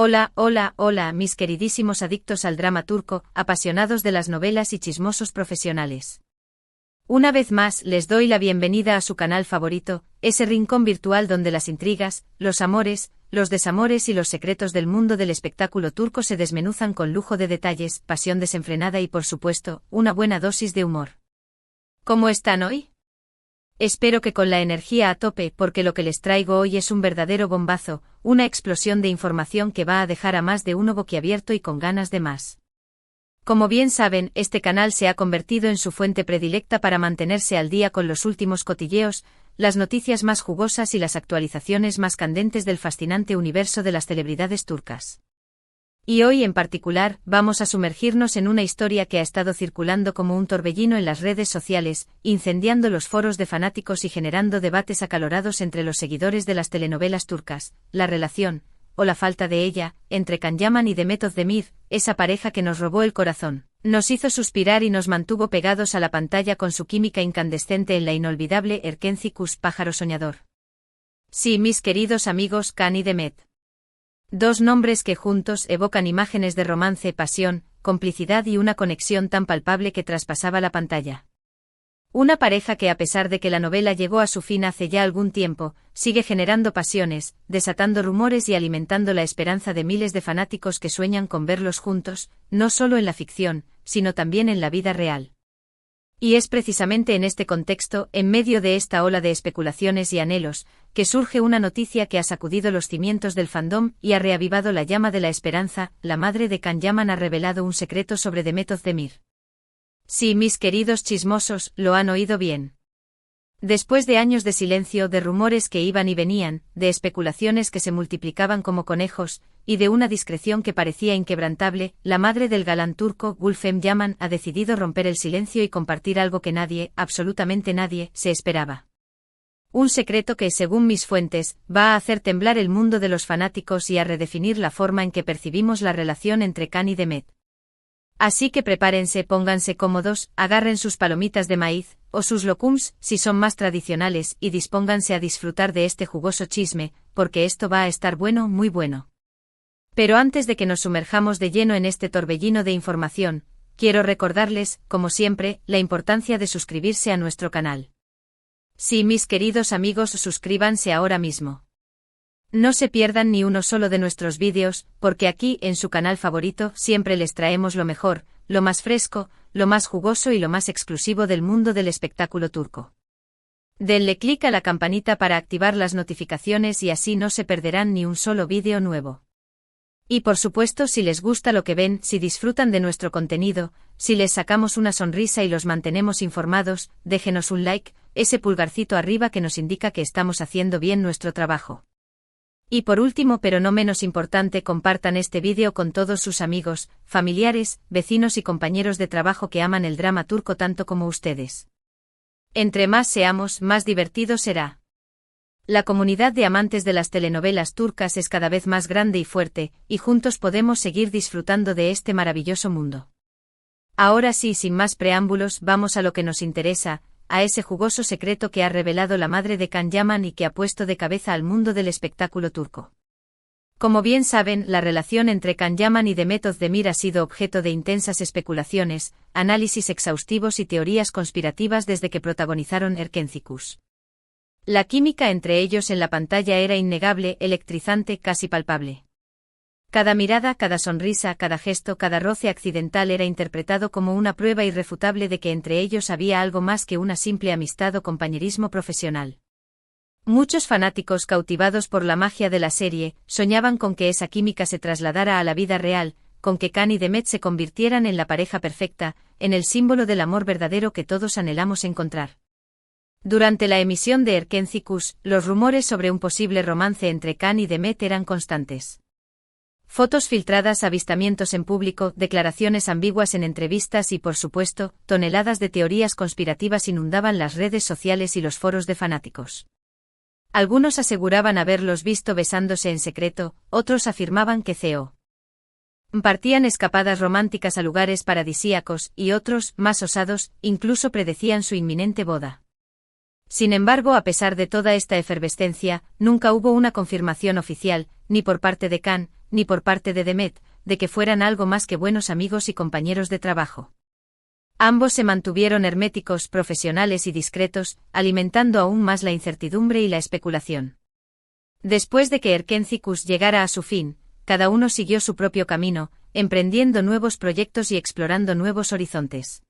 Hola, hola, hola, mis queridísimos adictos al drama turco, apasionados de las novelas y chismosos profesionales. Una vez más les doy la bienvenida a su canal favorito, ese rincón virtual donde las intrigas, los amores, los desamores y los secretos del mundo del espectáculo turco se desmenuzan con lujo de detalles, pasión desenfrenada y por supuesto, una buena dosis de humor. ¿Cómo están hoy? Espero que con la energía a tope porque lo que les traigo hoy es un verdadero bombazo, una explosión de información que va a dejar a más de uno boquiabierto y con ganas de más. Como bien saben, este canal se ha convertido en su fuente predilecta para mantenerse al día con los últimos cotilleos, las noticias más jugosas y las actualizaciones más candentes del fascinante universo de las celebridades turcas. Y hoy en particular, vamos a sumergirnos en una historia que ha estado circulando como un torbellino en las redes sociales, incendiando los foros de fanáticos y generando debates acalorados entre los seguidores de las telenovelas turcas, la relación, o la falta de ella, entre Can Yaman y Demet Özdemir, esa pareja que nos robó el corazón, nos hizo suspirar y nos mantuvo pegados a la pantalla con su química incandescente en la inolvidable Erkenci Pájaro Soñador. Sí, mis queridos amigos Can y Demet. Dos nombres que juntos evocan imágenes de romance, pasión, complicidad y una conexión tan palpable que traspasaba la pantalla. Una pareja que a pesar de que la novela llegó a su fin hace ya algún tiempo, sigue generando pasiones, desatando rumores y alimentando la esperanza de miles de fanáticos que sueñan con verlos juntos, no solo en la ficción, sino también en la vida real. Y es precisamente en este contexto, en medio de esta ola de especulaciones y anhelos, que surge una noticia que ha sacudido los cimientos del fandom y ha reavivado la llama de la esperanza. La madre de Can Yaman ha revelado un secreto sobre Demet Özdemir. Sí, mis queridos chismosos, lo han oído bien. Después de años de silencio, de rumores que iban y venían, de especulaciones que se multiplicaban como conejos, y de una discreción que parecía inquebrantable, la madre del galán turco, Gülfem Yaman, ha decidido romper el silencio y compartir algo que nadie, absolutamente nadie, se esperaba. Un secreto que, según mis fuentes, va a hacer temblar el mundo de los fanáticos y a redefinir la forma en que percibimos la relación entre Can y Demet. Así que prepárense, pónganse cómodos, agarren sus palomitas de maíz, o sus locums, si son más tradicionales, y dispónganse a disfrutar de este jugoso chisme, porque esto va a estar bueno, muy bueno. Pero antes de que nos sumerjamos de lleno en este torbellino de información, quiero recordarles, como siempre, la importancia de suscribirse a nuestro canal. Sí, mis queridos amigos, suscríbanse ahora mismo. No se pierdan ni uno solo de nuestros vídeos, porque aquí, en su canal favorito, siempre les traemos lo mejor, lo más fresco, lo más jugoso y lo más exclusivo del mundo del espectáculo turco. Denle clic a la campanita para activar las notificaciones y así no se perderán ni un solo vídeo nuevo. Y por supuesto, si les gusta lo que ven, si disfrutan de nuestro contenido, si les sacamos una sonrisa y los mantenemos informados, déjenos un like, ese pulgarcito arriba que nos indica que estamos haciendo bien nuestro trabajo. Y por último, pero no menos importante, compartan este vídeo con todos sus amigos, familiares, vecinos y compañeros de trabajo que aman el drama turco tanto como ustedes. Entre más seamos, más divertido será. La comunidad de amantes de las telenovelas turcas es cada vez más grande y fuerte, y juntos podemos seguir disfrutando de este maravilloso mundo. Ahora sí, sin más preámbulos, vamos a lo que nos interesa, a ese jugoso secreto que ha revelado la madre de Can Yaman y que ha puesto de cabeza al mundo del espectáculo turco. Como bien saben, la relación entre Can Yaman y Demet Özdemir ha sido objeto de intensas especulaciones, análisis exhaustivos y teorías conspirativas desde que protagonizaron Erkenci. La química entre ellos en la pantalla era innegable, electrizante, casi palpable. Cada mirada, cada sonrisa, cada gesto, cada roce accidental era interpretado como una prueba irrefutable de que entre ellos había algo más que una simple amistad o compañerismo profesional. Muchos fanáticos cautivados por la magia de la serie, soñaban con que esa química se trasladara a la vida real, con que Can y Demet se convirtieran en la pareja perfecta, en el símbolo del amor verdadero que todos anhelamos encontrar. Durante la emisión de Erkenci, los rumores sobre un posible romance entre Can y Demet eran constantes. Fotos filtradas, avistamientos en público, declaraciones ambiguas en entrevistas y, por supuesto, toneladas de teorías conspirativas inundaban las redes sociales y los foros de fanáticos. Algunos aseguraban haberlos visto besándose en secreto, otros afirmaban que partían escapadas románticas a lugares paradisíacos y otros, más osados, incluso predecían su inminente boda. Sin embargo, a pesar de toda esta efervescencia, nunca hubo una confirmación oficial, ni por parte de Can, ni por parte de Demet, de que fueran algo más que buenos amigos y compañeros de trabajo. Ambos se mantuvieron herméticos, profesionales y discretos, alimentando aún más la incertidumbre y la especulación. Después de que Erkencicus llegara a su fin, cada uno siguió su propio camino, emprendiendo nuevos proyectos y explorando nuevos horizontes.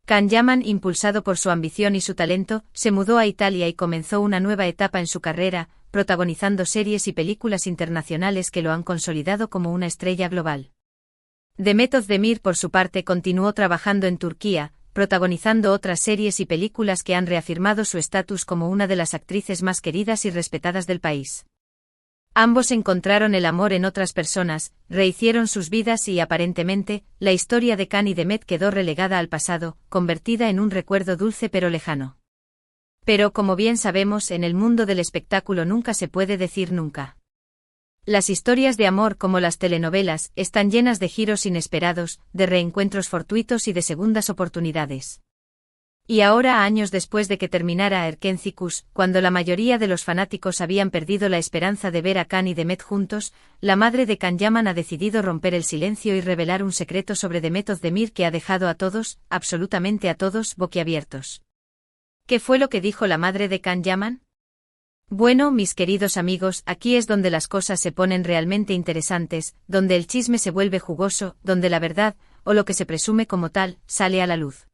Can Yaman, impulsado por su ambición y su talento, se mudó a Italia y comenzó una nueva etapa en su carrera, protagonizando series y películas internacionales que lo han consolidado como una estrella global. Demet Özdemir, por su parte, continuó trabajando en Turquía, protagonizando otras series y películas que han reafirmado su estatus como una de las actrices más queridas y respetadas del país. Ambos encontraron el amor en otras personas, rehicieron sus vidas y, aparentemente, la historia de Can y Demet quedó relegada al pasado, convertida en un recuerdo dulce pero lejano. Pero, como bien sabemos, en el mundo del espectáculo nunca se puede decir nunca. Las historias de amor, como las telenovelas, están llenas de giros inesperados, de reencuentros fortuitos y de segundas oportunidades. Y ahora, años después de que terminara Erkencicus, cuando la mayoría de los fanáticos habían perdido la esperanza de ver a Can y Demet juntos, la madre de Can Yaman ha decidido romper el silencio y revelar un secreto sobre Demet Özdemir que ha dejado a todos, absolutamente a todos, boquiabiertos. ¿Qué fue lo que dijo la madre de Can Yaman? Bueno, mis queridos amigos, aquí es donde las cosas se ponen realmente interesantes, donde el chisme se vuelve jugoso, donde la verdad, o lo que se presume como tal, sale a la luz.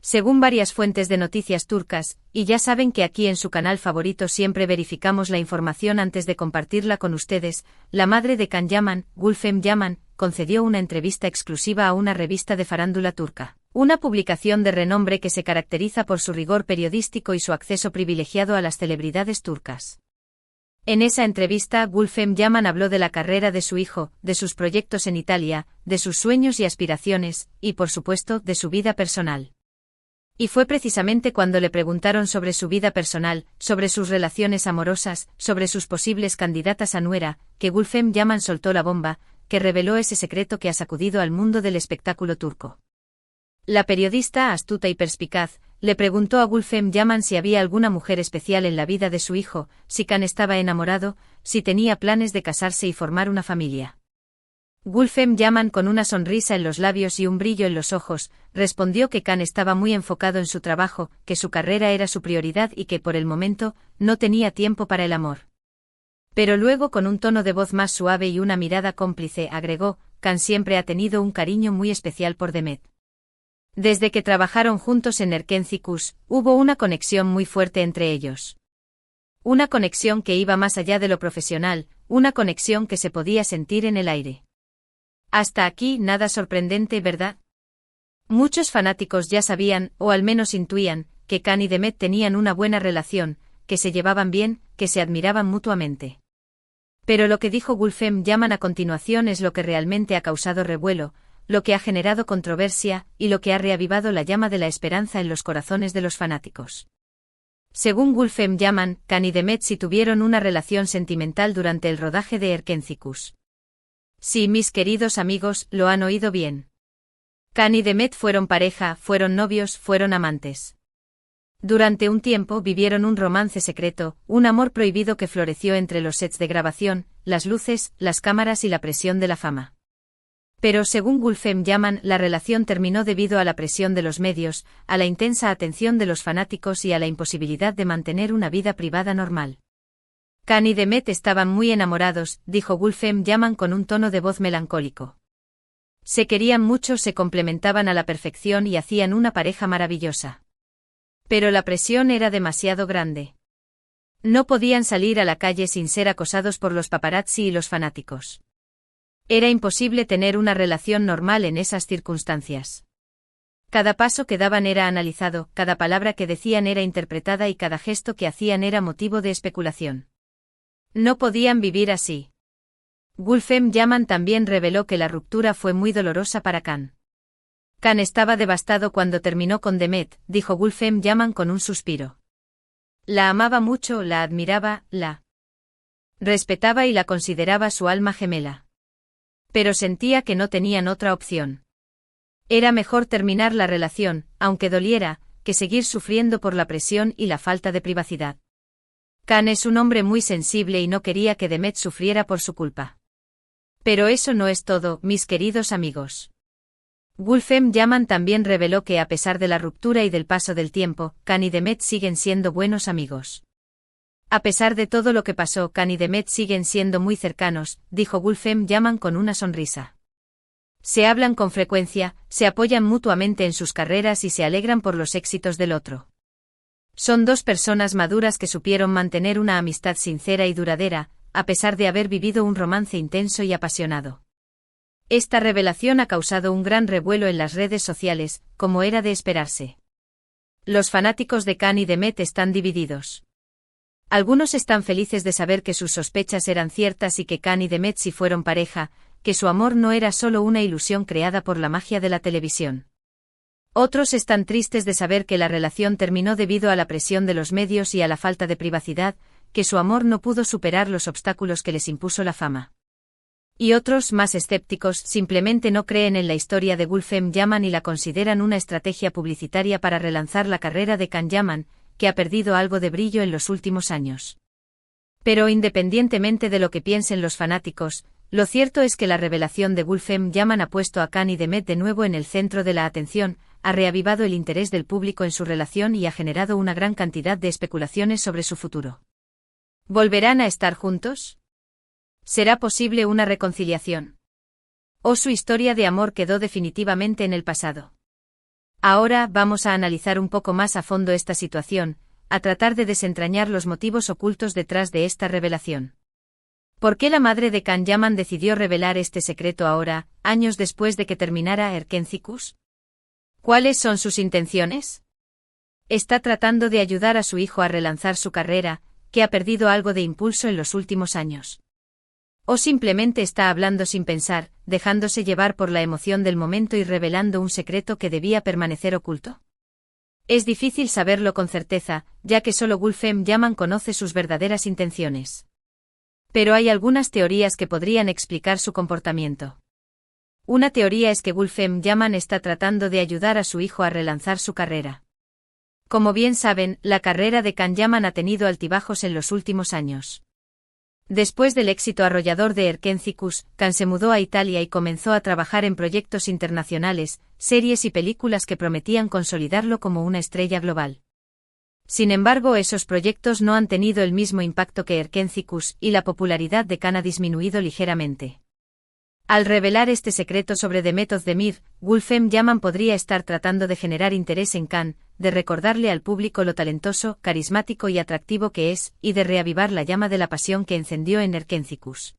Según varias fuentes de noticias turcas, y ya saben que aquí en su canal favorito siempre verificamos la información antes de compartirla con ustedes, la madre de Can Yaman, Gülfem Yaman, concedió una entrevista exclusiva a una revista de farándula turca, una publicación de renombre que se caracteriza por su rigor periodístico y su acceso privilegiado a las celebridades turcas. En esa entrevista, Gülfem Yaman habló de la carrera de su hijo, de sus proyectos en Italia, de sus sueños y aspiraciones, y por supuesto, de su vida personal. Y fue precisamente cuando le preguntaron sobre su vida personal, sobre sus relaciones amorosas, sobre sus posibles candidatas a nuera, que Gülfem Yaman soltó la bomba, que reveló ese secreto que ha sacudido al mundo del espectáculo turco. La periodista, astuta y perspicaz, le preguntó a Gülfem Yaman si había alguna mujer especial en la vida de su hijo, si Can estaba enamorado, si tenía planes de casarse y formar una familia. Gülfem Yaman, con una sonrisa en los labios y un brillo en los ojos, respondió que Can estaba muy enfocado en su trabajo, que su carrera era su prioridad y que por el momento no tenía tiempo para el amor. Pero luego, con un tono de voz más suave y una mirada cómplice, agregó: Can siempre ha tenido un cariño muy especial por Demet. Desde que trabajaron juntos en Erkencicus, hubo una conexión muy fuerte entre ellos. Una conexión que iba más allá de lo profesional, una conexión que se podía sentir en el aire. Hasta aquí nada sorprendente, ¿verdad? Muchos fanáticos ya sabían, o al menos intuían, que Can y Demet tenían una buena relación, que se llevaban bien, que se admiraban mutuamente. Pero lo que dijo Gülfem Yaman a continuación es lo que realmente ha causado revuelo, lo que ha generado controversia, y lo que ha reavivado la llama de la esperanza en los corazones de los fanáticos. Según Gülfem Yaman, Can y Demet sí tuvieron una relación sentimental durante el rodaje de Erkencicus. Sí, mis queridos amigos, lo han oído bien. Can y Demet fueron pareja, fueron novios, fueron amantes. Durante un tiempo vivieron un romance secreto, un amor prohibido que floreció entre los sets de grabación, las luces, las cámaras y la presión de la fama. Pero según Gülfem Yaman, la relación terminó debido a la presión de los medios, a la intensa atención de los fanáticos y a la imposibilidad de mantener una vida privada normal. Can y Demet estaban muy enamorados, dijo Gülfem Yaman con un tono de voz melancólico. Se querían mucho, se complementaban a la perfección y hacían una pareja maravillosa. Pero la presión era demasiado grande. No podían salir a la calle sin ser acosados por los paparazzi y los fanáticos. Era imposible tener una relación normal en esas circunstancias. Cada paso que daban era analizado, cada palabra que decían era interpretada y cada gesto que hacían era motivo de especulación. No podían vivir así. Gülfem Yaman también reveló que la ruptura fue muy dolorosa para Can. Can estaba devastado cuando terminó con Demet, dijo Gülfem Yaman con un suspiro. La amaba mucho, la admiraba, la respetaba y la consideraba su alma gemela. Pero sentía que no tenían otra opción. Era mejor terminar la relación, aunque doliera, que seguir sufriendo por la presión y la falta de privacidad. Can es un hombre muy sensible y no quería que Demet sufriera por su culpa. Pero eso no es todo, mis queridos amigos. Gulfem Yaman también reveló que a pesar de la ruptura y del paso del tiempo, Khan y Demet siguen siendo buenos amigos. A pesar de todo lo que pasó, Khan y Demet siguen siendo muy cercanos, dijo Gulfem Yaman con una sonrisa. Se hablan con frecuencia, se apoyan mutuamente en sus carreras y se alegran por los éxitos del otro. Son dos personas maduras que supieron mantener una amistad sincera y duradera, a pesar de haber vivido un romance intenso y apasionado. Esta revelación ha causado un gran revuelo en las redes sociales, como era de esperarse. Los fanáticos de Khan y Demet están divididos. Algunos están felices de saber que sus sospechas eran ciertas y que Khan y Demet sí fueron pareja, que su amor no era solo una ilusión creada por la magia de la televisión. Otros están tristes de saber que la relación terminó debido a la presión de los medios y a la falta de privacidad, que su amor no pudo superar los obstáculos que les impuso la fama. Y otros, más escépticos, simplemente no creen en la historia de Gulfem Yaman y la consideran una estrategia publicitaria para relanzar la carrera de Khan Yaman, que ha perdido algo de brillo en los últimos años. Pero independientemente de lo que piensen los fanáticos, lo cierto es que la revelación de Gulfem Yaman ha puesto a Khan y Demet de nuevo en el centro de la atención, ha reavivado el interés del público en su relación y ha generado una gran cantidad de especulaciones sobre su futuro. ¿Volverán a estar juntos? ¿Será posible una reconciliación? ¿O su historia de amor quedó definitivamente en el pasado? Ahora vamos a analizar un poco más a fondo esta situación, a tratar de desentrañar los motivos ocultos detrás de esta revelación. ¿Por qué la madre de Khan Yaman decidió revelar este secreto ahora, años después de que terminara Erkencikus? ¿Cuáles son sus intenciones? ¿Está tratando de ayudar a su hijo a relanzar su carrera, que ha perdido algo de impulso en los últimos años? ¿O simplemente está hablando sin pensar, dejándose llevar por la emoción del momento y revelando un secreto que debía permanecer oculto? Es difícil saberlo con certeza, ya que solo Gulfem Yaman conoce sus verdaderas intenciones. Pero hay algunas teorías que podrían explicar su comportamiento. Una teoría es que Gulfem Yaman está tratando de ayudar a su hijo a relanzar su carrera. Como bien saben, la carrera de Khan Yaman ha tenido altibajos en los últimos años. Después del éxito arrollador de Erkencikus, Khan se mudó a Italia y comenzó a trabajar en proyectos internacionales, series y películas que prometían consolidarlo como una estrella global. Sin embargo, esos proyectos no han tenido el mismo impacto que Erkencikus y la popularidad de Khan ha disminuido ligeramente. Al revelar este secreto sobre Demet Özdemir, Gulfem Yaman podría estar tratando de generar interés en Khan, de recordarle al público lo talentoso, carismático y atractivo que es, y de reavivar la llama de la pasión que encendió en Erkencikus.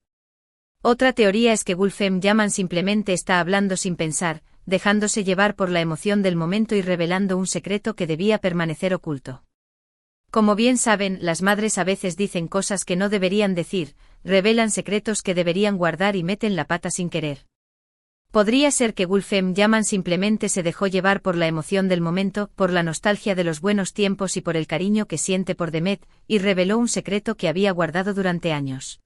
Otra teoría es que Gulfem Yaman simplemente está hablando sin pensar, dejándose llevar por la emoción del momento y revelando un secreto que debía permanecer oculto. Como bien saben, las madres a veces dicen cosas que no deberían decir, revelan secretos que deberían guardar y meten la pata sin querer. Podría ser que Gulfem Yaman simplemente se dejó llevar por la emoción del momento, por la nostalgia de los buenos tiempos y por el cariño que siente por Demet, y reveló un secreto que había guardado durante años.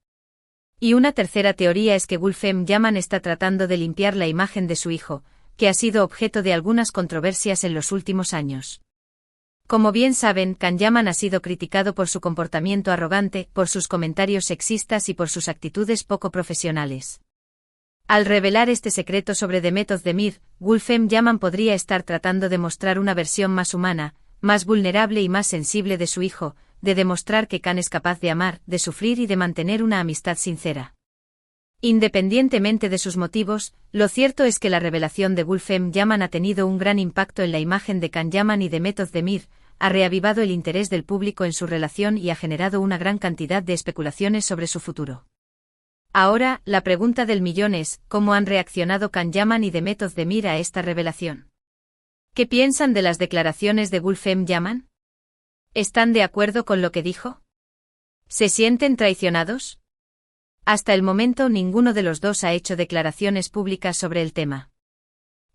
Y una tercera teoría es que Gulfem Yaman está tratando de limpiar la imagen de su hijo, que ha sido objeto de algunas controversias en los últimos años. Como bien saben, Khan Yaman ha sido criticado por su comportamiento arrogante, por sus comentarios sexistas y por sus actitudes poco profesionales. Al revelar este secreto sobre Demet Özdemir, Gulfem Yaman podría estar tratando de mostrar una versión más humana, más vulnerable y más sensible de su hijo, de demostrar que Khan es capaz de amar, de sufrir y de mantener una amistad sincera. Independientemente de sus motivos, lo cierto es que la revelación de Gulfem Yaman ha tenido un gran impacto en la imagen de Khan Yaman y Demet Özdemir, ha reavivado el interés del público en su relación y ha generado una gran cantidad de especulaciones sobre su futuro. Ahora, la pregunta del millón es, ¿cómo han reaccionado Khan Yaman y Demet Özdemir a esta revelación? ¿Qué piensan de las declaraciones de Gulfem Yaman? ¿Están de acuerdo con lo que dijo? ¿Se sienten traicionados? Hasta el momento ninguno de los dos ha hecho declaraciones públicas sobre el tema.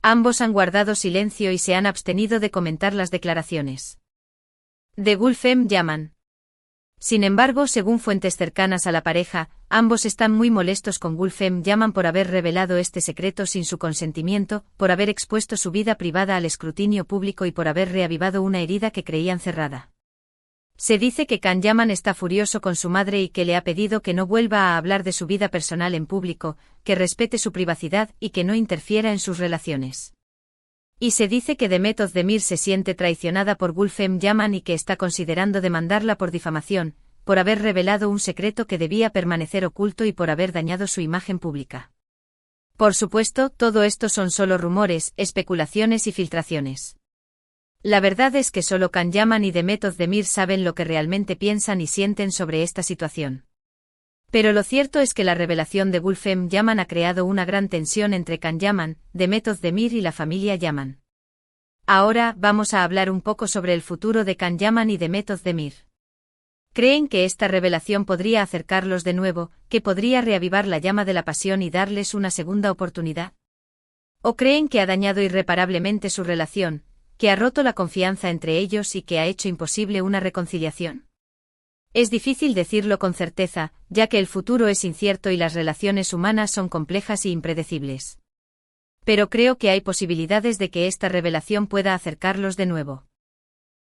Ambos han guardado silencio y se han abstenido de comentar las declaraciones de Gulfem Yaman. Sin embargo, según fuentes cercanas a la pareja, ambos están muy molestos con Gulfem Yaman por haber revelado este secreto sin su consentimiento, por haber expuesto su vida privada al escrutinio público y por haber reavivado una herida que creían cerrada. Se dice que Can Yaman está furioso con su madre y que le ha pedido que no vuelva a hablar de su vida personal en público, que respete su privacidad y que no interfiera en sus relaciones. Y se dice que Demet Özdemir se siente traicionada por Gülfem Yaman y que está considerando demandarla por difamación, por haber revelado un secreto que debía permanecer oculto y por haber dañado su imagen pública. Por supuesto, todo esto son solo rumores, especulaciones y filtraciones. La verdad es que solo Can Yaman y Demet Özdemir saben lo que realmente piensan y sienten sobre esta situación. Pero lo cierto es que la revelación de Gülfem Yaman ha creado una gran tensión entre Can Yaman, Demet Özdemir y la familia Yaman. Ahora, vamos a hablar un poco sobre el futuro de Can Yaman y Demet Özdemir. ¿Creen que esta revelación podría acercarlos de nuevo, que podría reavivar la llama de la pasión y darles una segunda oportunidad? ¿O creen que ha dañado irreparablemente su relación, que ha roto la confianza entre ellos y que ha hecho imposible una reconciliación? Es difícil decirlo con certeza, ya que el futuro es incierto y las relaciones humanas son complejas y impredecibles. Pero creo que hay posibilidades de que esta revelación pueda acercarlos de nuevo.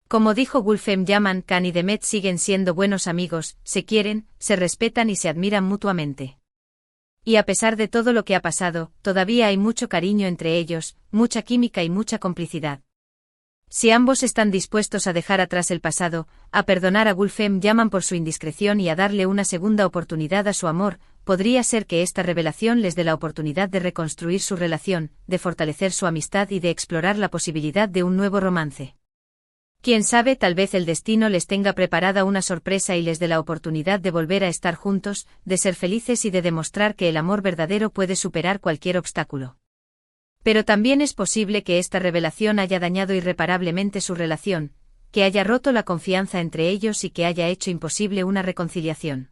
Como dijo Gülfem Yaman, Can y Demet siguen siendo buenos amigos, se quieren, se respetan y se admiran mutuamente. Y a pesar de todo lo que ha pasado, todavía hay mucho cariño entre ellos, mucha química y mucha complicidad. Si ambos están dispuestos a dejar atrás el pasado, a perdonar a Gülfem Yaman por su indiscreción y a darle una segunda oportunidad a su amor, podría ser que esta revelación les dé la oportunidad de reconstruir su relación, de fortalecer su amistad y de explorar la posibilidad de un nuevo romance. Quién sabe, tal vez el destino les tenga preparada una sorpresa y les dé la oportunidad de volver a estar juntos, de ser felices y de demostrar que el amor verdadero puede superar cualquier obstáculo. Pero también es posible que esta revelación haya dañado irreparablemente su relación, que haya roto la confianza entre ellos y que haya hecho imposible una reconciliación.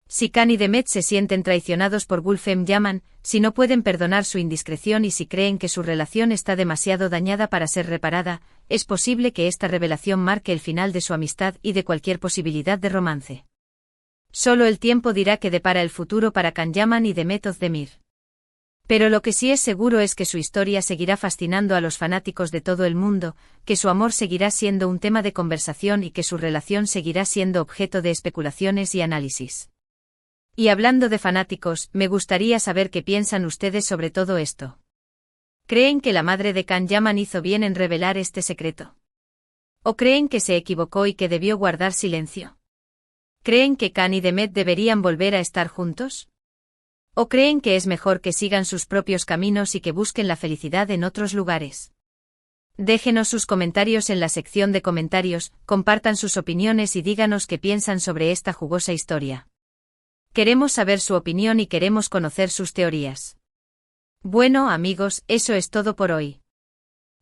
Si Can y Demet se sienten traicionados por Gülfem Yaman, si no pueden perdonar su indiscreción y si creen que su relación está demasiado dañada para ser reparada, es posible que esta revelación marque el final de su amistad y de cualquier posibilidad de romance. Solo el tiempo dirá qué depara el futuro para Can Yaman y Demet Özdemir. Pero lo que sí es seguro es que su historia seguirá fascinando a los fanáticos de todo el mundo, que su amor seguirá siendo un tema de conversación y que su relación seguirá siendo objeto de especulaciones y análisis. Y hablando de fanáticos, me gustaría saber qué piensan ustedes sobre todo esto. ¿Creen que la madre de Can Yaman hizo bien en revelar este secreto? ¿O creen que se equivocó y que debió guardar silencio? ¿Creen que Can y Demet deberían volver a estar juntos? ¿O creen que es mejor que sigan sus propios caminos y que busquen la felicidad en otros lugares? Déjenos sus comentarios en la sección de comentarios, compartan sus opiniones y díganos qué piensan sobre esta jugosa historia. Queremos saber su opinión y queremos conocer sus teorías. Bueno amigos, eso es todo por hoy.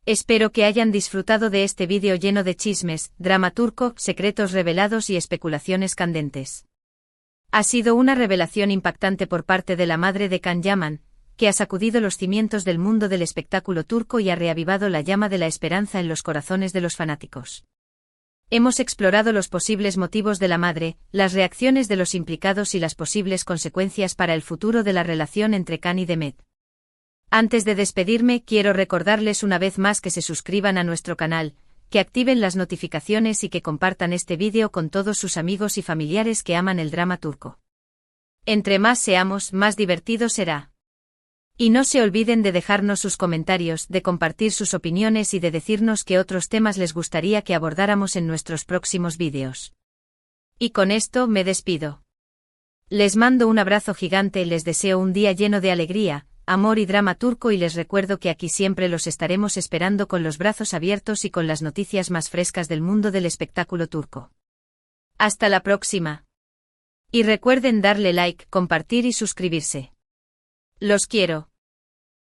Espero que hayan disfrutado de este vídeo lleno de chismes, drama turco, secretos revelados y especulaciones candentes. Ha sido una revelación impactante por parte de la madre de Can Yaman, que ha sacudido los cimientos del mundo del espectáculo turco y ha reavivado la llama de la esperanza en los corazones de los fanáticos. Hemos explorado los posibles motivos de la madre, las reacciones de los implicados y las posibles consecuencias para el futuro de la relación entre Can y Demet. Antes de despedirme, quiero recordarles una vez más que se suscriban a nuestro canal, que activen las notificaciones y que compartan este vídeo con todos sus amigos y familiares que aman el drama turco. Entre más seamos, más divertido será. Y no se olviden de dejarnos sus comentarios, de compartir sus opiniones y de decirnos qué otros temas les gustaría que abordáramos en nuestros próximos vídeos. Y con esto me despido. Les mando un abrazo gigante y les deseo un día lleno de alegría, amor y drama turco y les recuerdo que aquí siempre los estaremos esperando con los brazos abiertos y con las noticias más frescas del mundo del espectáculo turco. Hasta la próxima. Y recuerden darle like, compartir y suscribirse. Los quiero.